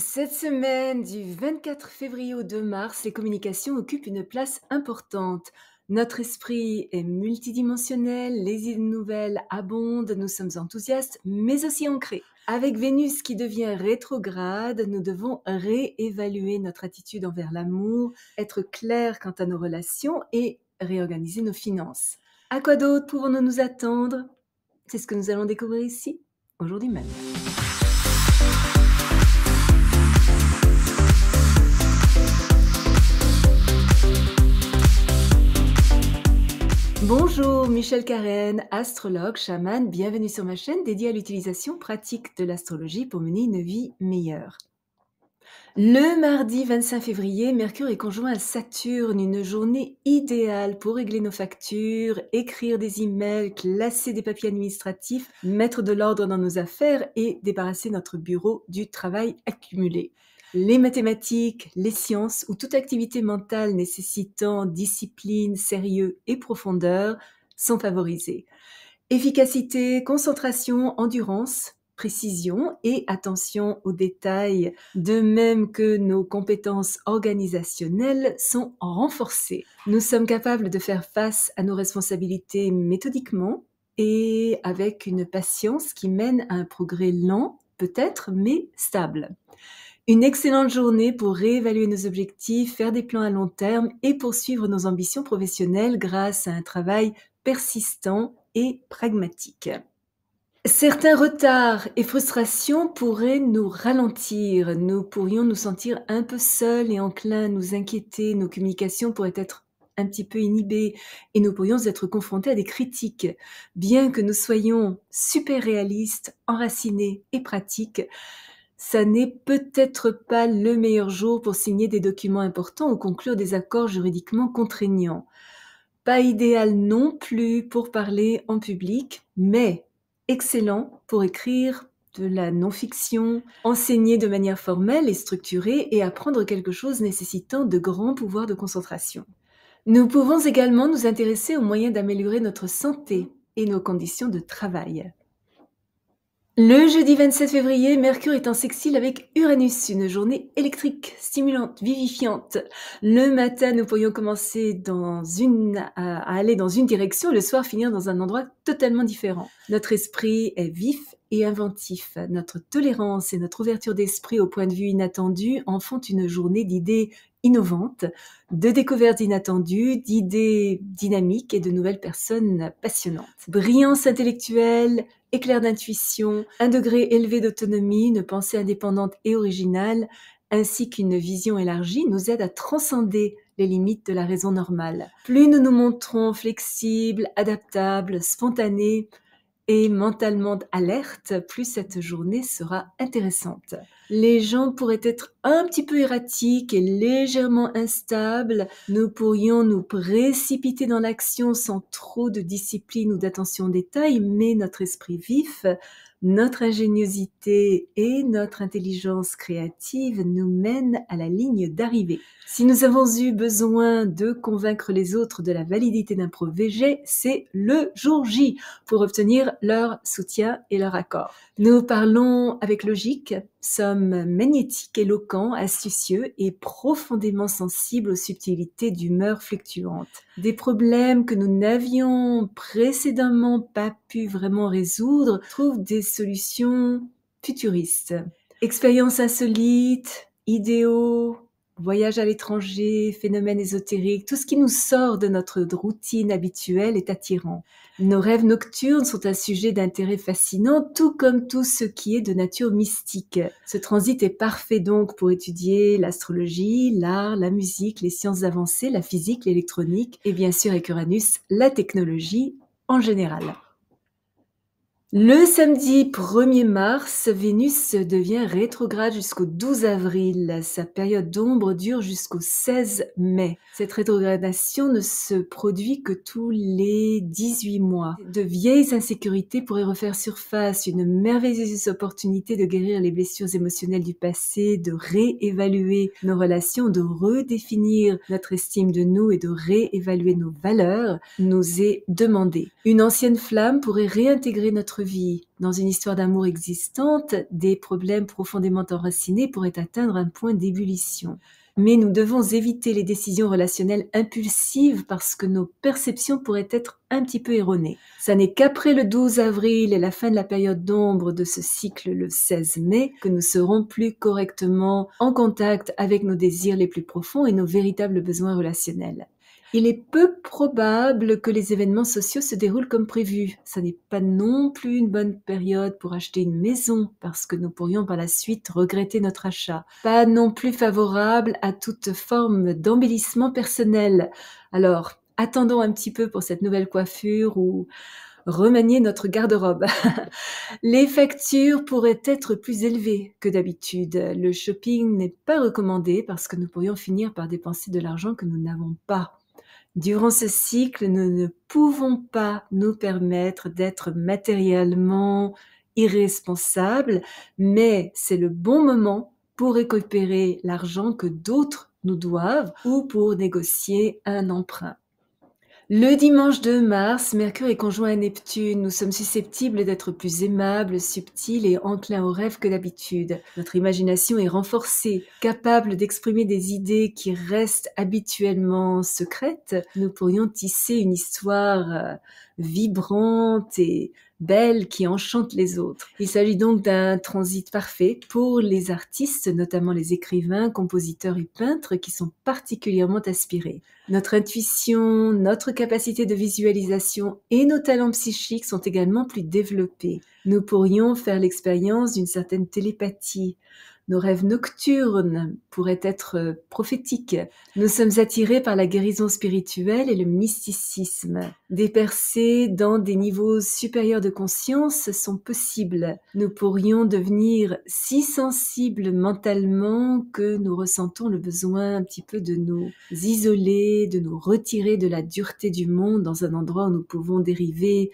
Cette semaine, du 24 février au 2 mars, les communications occupent une place importante. Notre esprit est multidimensionnel, les idées nouvelles abondent, nous sommes enthousiastes, mais aussi ancrés. Avec Vénus qui devient rétrograde, nous devons réévaluer notre attitude envers l'amour, être clairs quant à nos relations et réorganiser nos finances. À quoi d'autre pouvons-nous nous attendre? C'est ce que nous allons découvrir ici, aujourd'hui même. Bonjour, Michel Carène, astrologue, chaman, bienvenue sur ma chaîne dédiée à l'utilisation pratique de l'astrologie pour mener une vie meilleure. Le mardi 25 février, Mercure est conjoint à Saturne, une journée idéale pour régler nos factures, écrire des emails, classer des papiers administratifs, mettre de l'ordre dans nos affaires et débarrasser notre bureau du travail accumulé. Les mathématiques, les sciences ou toute activité mentale nécessitant discipline, sérieux et profondeur sont favorisées. Efficacité, concentration, endurance, précision et attention aux détails, de même que nos compétences organisationnelles sont renforcées. Nous sommes capables de faire face à nos responsabilités méthodiquement et avec une patience qui mène à un progrès lent, peut-être, mais stable. Une excellente journée pour réévaluer nos objectifs, faire des plans à long terme et poursuivre nos ambitions professionnelles grâce à un travail persistant et pragmatique. Certains retards et frustrations pourraient nous ralentir. Nous pourrions nous sentir un peu seuls et enclins à nous inquiéter. Nos communications pourraient être un petit peu inhibées et nous pourrions être confrontés à des critiques. Bien que nous soyons super réalistes, enracinés et pratiques, ça n'est peut-être pas le meilleur jour pour signer des documents importants ou conclure des accords juridiquement contraignants. Pas idéal non plus pour parler en public, mais excellent pour écrire de la non-fiction, enseigner de manière formelle et structurée et apprendre quelque chose nécessitant de grands pouvoirs de concentration. Nous pouvons également nous intéresser aux moyens d'améliorer notre santé et nos conditions de travail. Le jeudi 27 février, Mercure est en sextile avec Uranus, une journée électrique, stimulante, vivifiante. Le matin, nous pourrions commencer à aller dans une direction et le soir finir dans un endroit totalement différent. Notre esprit est vif et inventif. Notre tolérance et notre ouverture d'esprit au point de vue inattendu en font une journée d'idées innovantes, de découvertes inattendues, d'idées dynamiques et de nouvelles personnes passionnantes. Brillance intellectuelle, éclair d'intuition, un degré élevé d'autonomie, une pensée indépendante et originale, ainsi qu'une vision élargie nous aident à transcender les limites de la raison normale. Plus nous nous montrons flexibles, adaptables, spontanés et mentalement alertes, plus cette journée sera intéressante. Les gens pourraient être un petit peu erratiques et légèrement instables. Nous pourrions nous précipiter dans l'action sans trop de discipline ou d'attention aux détails, mais notre esprit vif, notre ingéniosité et notre intelligence créative nous mènent à la ligne d'arrivée. Si nous avons eu besoin de convaincre les autres de la validité d'un projet, c'est le jour J pour obtenir leur soutien et leur accord. Nous parlons avec logique, sommes magnétiques, éloquents, astucieux et profondément sensibles aux subtilités d'humeur fluctuantes. Des problèmes que nous n'avions précédemment pas pu vraiment résoudre trouvent des solutions futuristes. Expériences insolites, idéaux, voyages à l'étranger, phénomènes ésotériques, tout ce qui nous sort de notre routine habituelle est attirant. Nos rêves nocturnes sont un sujet d'intérêt fascinant, tout comme tout ce qui est de nature mystique. Ce transit est parfait donc pour étudier l'astrologie, l'art, la musique, les sciences avancées, la physique, l'électronique et bien sûr avec Uranus, la technologie en général. Le samedi 1er mars, Vénus devient rétrograde jusqu'au 12 avril. Sa période d'ombre dure jusqu'au 16 mai. Cette rétrogradation ne se produit que tous les 18 mois. De vieilles insécurités pourraient refaire surface, une merveilleuse opportunité de guérir les blessures émotionnelles du passé, de réévaluer nos relations, de redéfinir notre estime de nous et de réévaluer nos valeurs, nous est demandée. Une ancienne flamme pourrait réintégrer notre notre vie, dans une histoire d'amour existante, des problèmes profondément enracinés pourraient atteindre un point d'ébullition. Mais nous devons éviter les décisions relationnelles impulsives parce que nos perceptions pourraient être un petit peu erronées. Ça n'est qu'après le 12 avril et la fin de la période d'ombre de ce cycle le 16 mai que nous serons plus correctement en contact avec nos désirs les plus profonds et nos véritables besoins relationnels. Il est peu probable que les événements sociaux se déroulent comme prévu. Ça n'est pas non plus une bonne période pour acheter une maison parce que nous pourrions par la suite regretter notre achat. Pas non plus favorable à toute forme d'embellissement personnel. Alors, attendons un petit peu pour cette nouvelle coiffure ou remanier notre garde-robe. Les factures pourraient être plus élevées que d'habitude. Le shopping n'est pas recommandé parce que nous pourrions finir par dépenser de l'argent que nous n'avons pas. Durant ce cycle, nous ne pouvons pas nous permettre d'être matériellement irresponsables, mais c'est le bon moment pour récupérer l'argent que d'autres nous doivent ou pour négocier un emprunt. Le dimanche 2 mars, Mercure est conjoint à Neptune. Nous sommes susceptibles d'être plus aimables, subtils et enclins aux rêves que d'habitude. Notre imagination est renforcée, capable d'exprimer des idées qui restent habituellement secrètes. Nous pourrions tisser une histoire vibrante et belle qui enchante les autres. Il s'agit donc d'un transit parfait pour les artistes, notamment les écrivains, compositeurs et peintres qui sont particulièrement inspirés. Notre intuition, notre capacité de visualisation et nos talents psychiques sont également plus développés. Nous pourrions faire l'expérience d'une certaine télépathie. Nos rêves nocturnes pourraient être prophétiques. Nous sommes attirés par la guérison spirituelle et le mysticisme. Des percées dans des niveaux supérieurs de conscience sont possibles. Nous pourrions devenir si sensibles mentalement que nous ressentons le besoin un petit peu de nous isoler, de nous retirer de la dureté du monde dans un endroit où nous pouvons dériver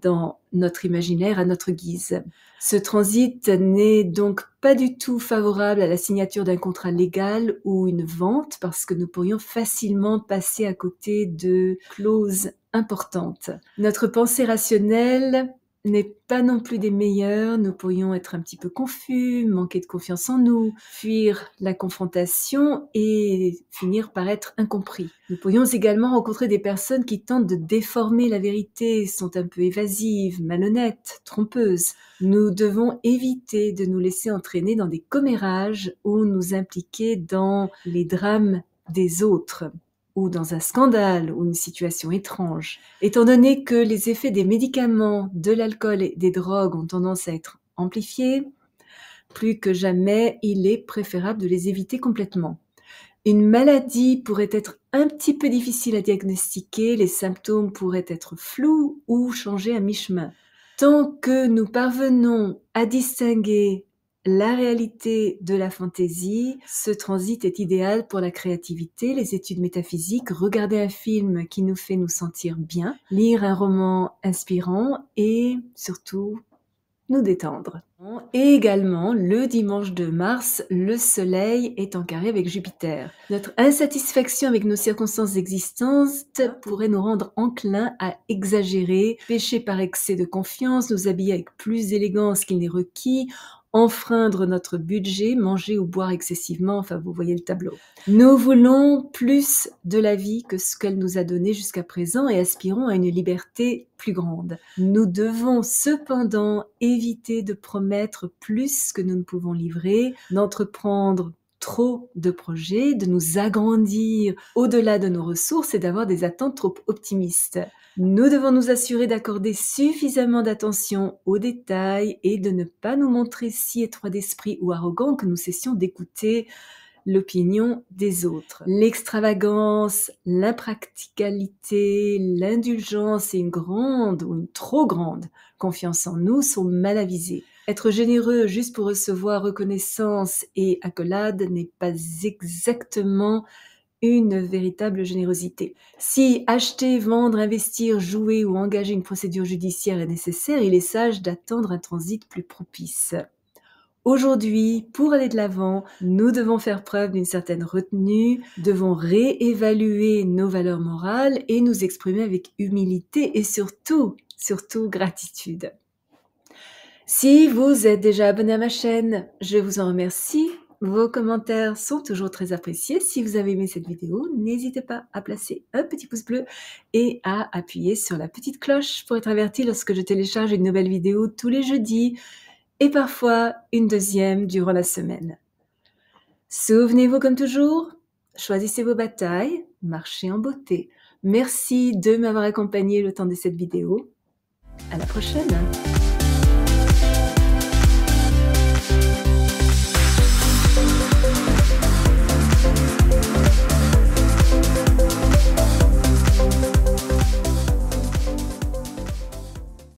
dans notre imaginaire à notre guise. Ce transit n'est donc pas du tout favorable à la signature d'un contrat légal ou une vente parce que nous pourrions facilement passer à côté de clauses importantes. Notre pensée rationnelle n'est pas non plus des meilleures. Nous pourrions être un petit peu confus, manquer de confiance en nous, fuir la confrontation et finir par être incompris. Nous pourrions également rencontrer des personnes qui tentent de déformer la vérité, sont un peu évasives, malhonnêtes, trompeuses. Nous devons éviter de nous laisser entraîner dans des commérages ou nous impliquer dans les drames des autres, ou dans un scandale ou une situation étrange. Étant donné que les effets des médicaments, de l'alcool et des drogues ont tendance à être amplifiés, plus que jamais, il est préférable de les éviter complètement. Une maladie pourrait être un petit peu difficile à diagnostiquer, les symptômes pourraient être flous ou changer à mi-chemin. Tant que nous parvenons à distinguer la réalité de la fantaisie, ce transit est idéal pour la créativité, les études métaphysiques, regarder un film qui nous fait nous sentir bien, lire un roman inspirant et surtout nous détendre. Et également, le dimanche 2 mars, le Soleil est en carré avec Jupiter. Notre insatisfaction avec nos circonstances existantes pourrait nous rendre enclins à exagérer, pécher par excès de confiance, nous habiller avec plus d'élégance qu'il n'est requis, enfreindre notre budget, manger ou boire excessivement, enfin vous voyez le tableau. Nous voulons plus de la vie que ce qu'elle nous a donné jusqu'à présent et aspirons à une liberté plus grande. Nous devons cependant éviter de promettre plus que nous ne pouvons livrer, d'entreprendre trop de projets, de nous agrandir au-delà de nos ressources et d'avoir des attentes trop optimistes. Nous devons nous assurer d'accorder suffisamment d'attention aux détails et de ne pas nous montrer si étroits d'esprit ou arrogants que nous cessions d'écouter l'opinion des autres. L'extravagance, l'impracticalité, l'indulgence et une grande ou une trop grande confiance en nous sont mal avisées. Être généreux juste pour recevoir reconnaissance et accolade n'est pas exactement une véritable générosité. Si acheter, vendre, investir, jouer ou engager une procédure judiciaire est nécessaire, il est sage d'attendre un transit plus propice. Aujourd'hui, pour aller de l'avant, nous devons faire preuve d'une certaine retenue, devons réévaluer nos valeurs morales et nous exprimer avec humilité et surtout gratitude. Si vous êtes déjà abonné à ma chaîne, je vous en remercie. Vos commentaires sont toujours très appréciés. Si vous avez aimé cette vidéo, n'hésitez pas à placer un petit pouce bleu et à appuyer sur la petite cloche pour être averti lorsque je télécharge une nouvelle vidéo tous les jeudis et parfois une deuxième durant la semaine. Souvenez-vous comme toujours, choisissez vos batailles, marchez en beauté. Merci de m'avoir accompagné le temps de cette vidéo. À la prochaine!